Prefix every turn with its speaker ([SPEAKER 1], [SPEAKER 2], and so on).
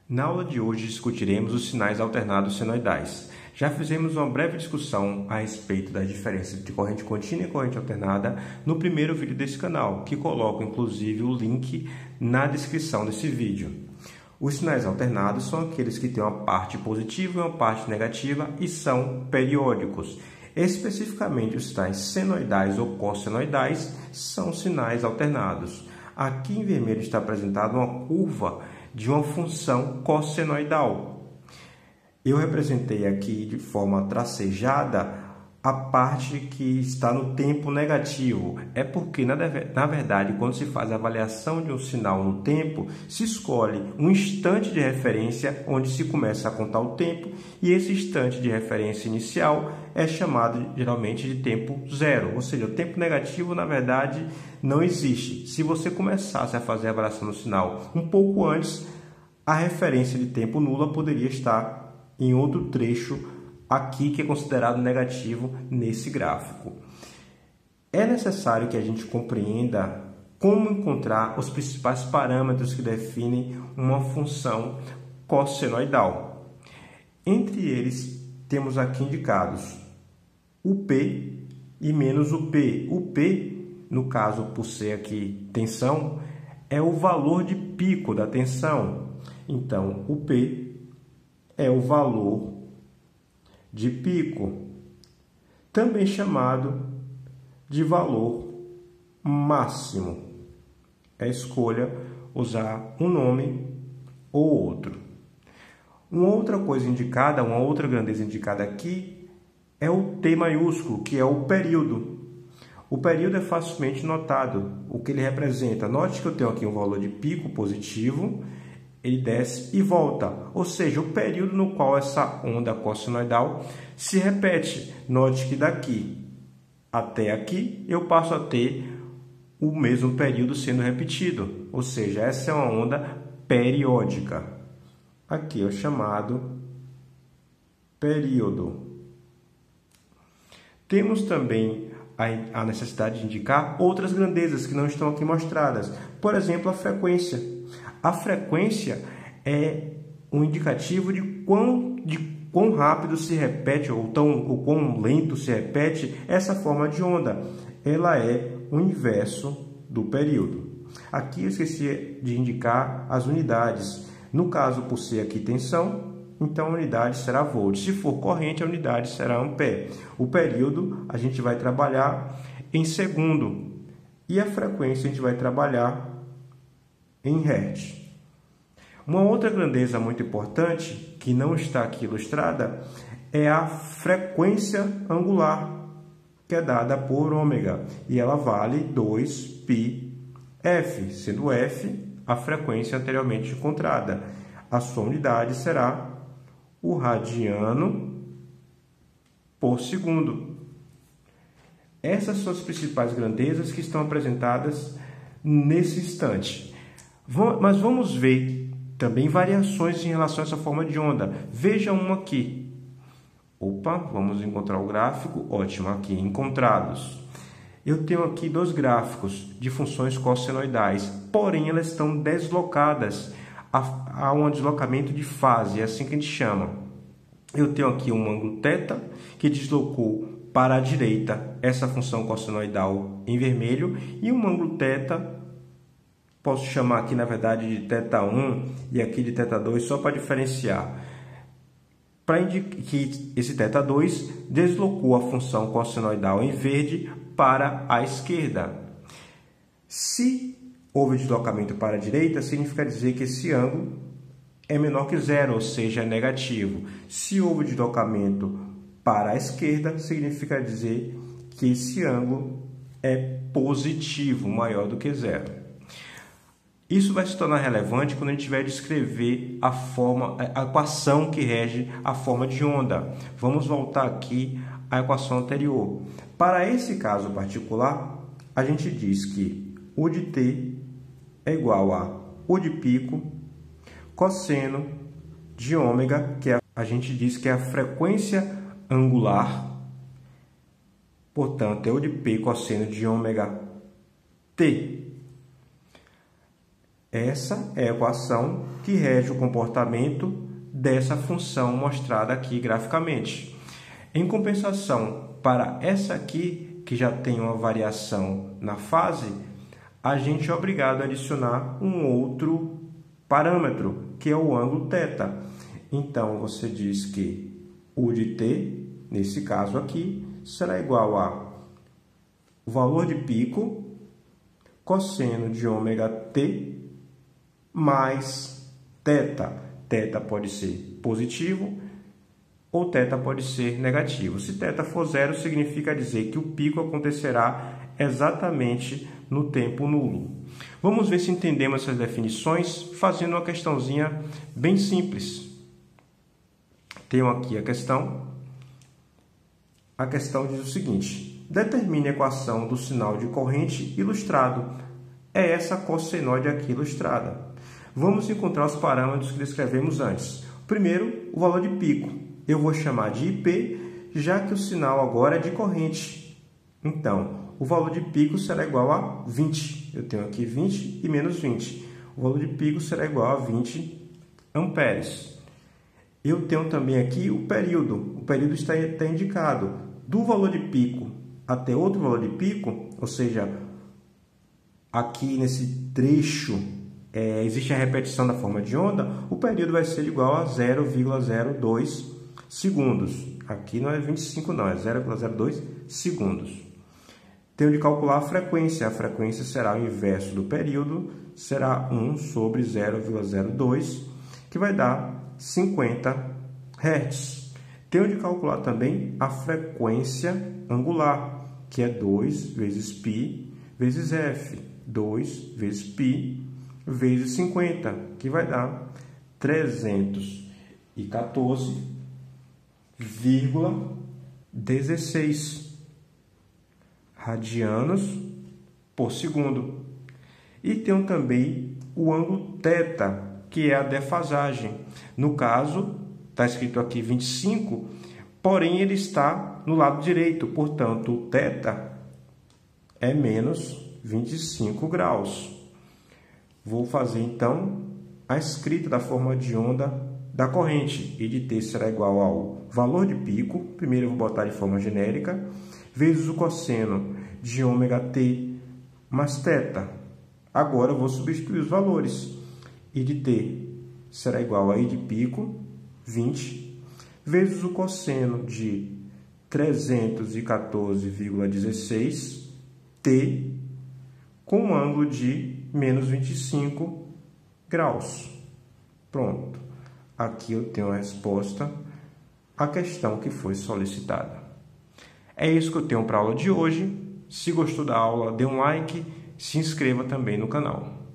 [SPEAKER 1] Na aula de hoje discutiremos os sinais alternados senoidais. Já fizemos uma breve discussão a respeito da diferença entre corrente contínua e corrente alternada no primeiro vídeo desse canal, que coloco inclusive o link na descrição desse vídeo. Os sinais alternados são aqueles que têm uma parte positiva e uma parte negativa e são periódicos. Especificamente, os sinais senoidais ou cossenoidais são sinais alternados. Aqui em vermelho está apresentada uma curva de uma função cossenoidal. Eu representei aqui de forma tracejada a parte que está no tempo negativo. É porque, na verdade, quando se faz a avaliação de um sinal no tempo, se escolhe um instante de referência onde se começa a contar o tempo, e esse instante de referência inicial é chamado geralmente de tempo zero, ou seja, o tempo negativo, na verdade, não existe. Se você começasse a fazer a avaliação do sinal um pouco antes, a referência de tempo nula poderia estar em outro trecho aqui que é considerado negativo nesse gráfico. É necessário que a gente compreenda como encontrar os principais parâmetros que definem uma função cossenoidal. Entre eles, temos aqui indicados o P e menos o P. O P, no caso, por ser aqui tensão, é o valor de pico da tensão. Então, o P é o valor de pico, também chamado de valor máximo. É escolha usar um nome ou outro. Uma outra coisa indicada, uma outra grandeza indicada aqui é o T maiúsculo, que é o período. O período é facilmente notado. O que ele representa? Note que eu tenho aqui um valor de pico positivo, ele desce e volta, ou seja, o período no qual essa onda cossenoidal se repete. Note que daqui até aqui eu passo a ter o mesmo período sendo repetido, ou seja, essa é uma onda periódica. Aqui é o chamado período. Temos também a necessidade de indicar outras grandezas que não estão aqui mostradas, por exemplo, a frequência. A frequência é um indicativo de quão rápido se repete ou quão lento se repete essa forma de onda. Ela é o inverso do período. Aqui eu esqueci de indicar as unidades. No caso, por ser aqui tensão, então a unidade será volt. Se for corrente, a unidade será ampere. O período a gente vai trabalhar em segundo e a frequência a gente vai trabalhar em hertz. Uma outra grandeza muito importante, que não está aqui ilustrada, é a frequência angular, que é dada por ômega, e ela vale 2πf, sendo f a frequência anteriormente encontrada. A sua unidade será o radiano por segundo. Essas são as principais grandezas que estão apresentadas nesse instante. Mas vamos ver também variações em relação a essa forma de onda. Veja uma aqui. Opa, vamos encontrar o gráfico. Ótimo, aqui, encontrados. Eu tenho aqui dois gráficos de funções cossenoidais, porém elas estão deslocadas. Há um deslocamento de fase, é assim que a gente chama. Eu tenho aqui um ângulo θ que deslocou para a direita essa função cossenoidal em vermelho e um ângulo θ, posso chamar aqui, na verdade, de θ1 e aqui de θ2, só para diferenciar. Para indicar que esse θ2 deslocou a função cossenoidal em verde para a esquerda. Se houve deslocamento para a direita, significa dizer que esse ângulo é menor que zero, ou seja, é negativo. Se houve deslocamento para a esquerda, significa dizer que esse ângulo é positivo, maior do que zero. Isso vai se tornar relevante quando a gente tiver de descrever a equação que rege a forma de onda. Vamos voltar aqui à equação anterior. Para esse caso particular, a gente diz que U de t é igual a U de pico cosseno de ômega, que a gente diz que é a frequência angular, portanto, é U de p cosseno de ômega t. Essa é a equação que rege o comportamento dessa função mostrada aqui graficamente. Em compensação, para essa aqui, que já tem uma variação na fase, a gente é obrigado a adicionar um outro parâmetro, que é o ângulo θ. Então, você diz que U de t, nesse caso aqui, será igual a o valor de pico cosseno de ômega t mais θ. Θ pode ser positivo ou θ pode ser negativo. Se θ for zero, significa dizer que o pico acontecerá exatamente no tempo nulo. Vamos ver se entendemos essas definições fazendo uma questãozinha bem simples. Tenho aqui a questão. A questão diz o seguinte: determine a equação do sinal de corrente ilustrado. É essa cossenoide aqui ilustrada. Vamos encontrar os parâmetros que descrevemos antes. Primeiro, o valor de pico. Eu vou chamar de IP, já que o sinal agora é de corrente. Então, o valor de pico será igual a 20. Eu tenho aqui 20 e menos 20. O valor de pico será igual a 20 amperes. Eu tenho também aqui o período. O período está indicado. Do valor de pico até outro valor de pico, ou seja, aqui nesse trecho existe a repetição da forma de onda, o período vai ser igual a 0,02 segundos. Aqui não é 25 não, é 0,02 segundos. Tenho de calcular a frequência. A frequência será o inverso do período, será 1 sobre 0,02, que vai dar 50 Hz. Tenho de calcular também a frequência angular, que é 2 vezes π vezes f. 2 vezes π vezes 50, que vai dar 314,16 radianos por segundo. E tenho também o ângulo θ, que é a defasagem. No caso, está escrito aqui 25, porém ele está no lado direito, portanto, o θ é menos 25 graus. Vou fazer, então, a escrita da forma de onda da corrente. I de t será igual ao valor de pico, primeiro eu vou botar de forma genérica, vezes o cosseno de ômega t mais θ. Agora eu vou substituir os valores. I de t será igual a I de pico, 20, vezes o cosseno de 314,16 t com um ângulo de menos 25 graus. Pronto. Aqui eu tenho a resposta à questão que foi solicitada. É isso que eu tenho para a aula de hoje. Se gostou da aula, dê um like, se inscreva também no canal.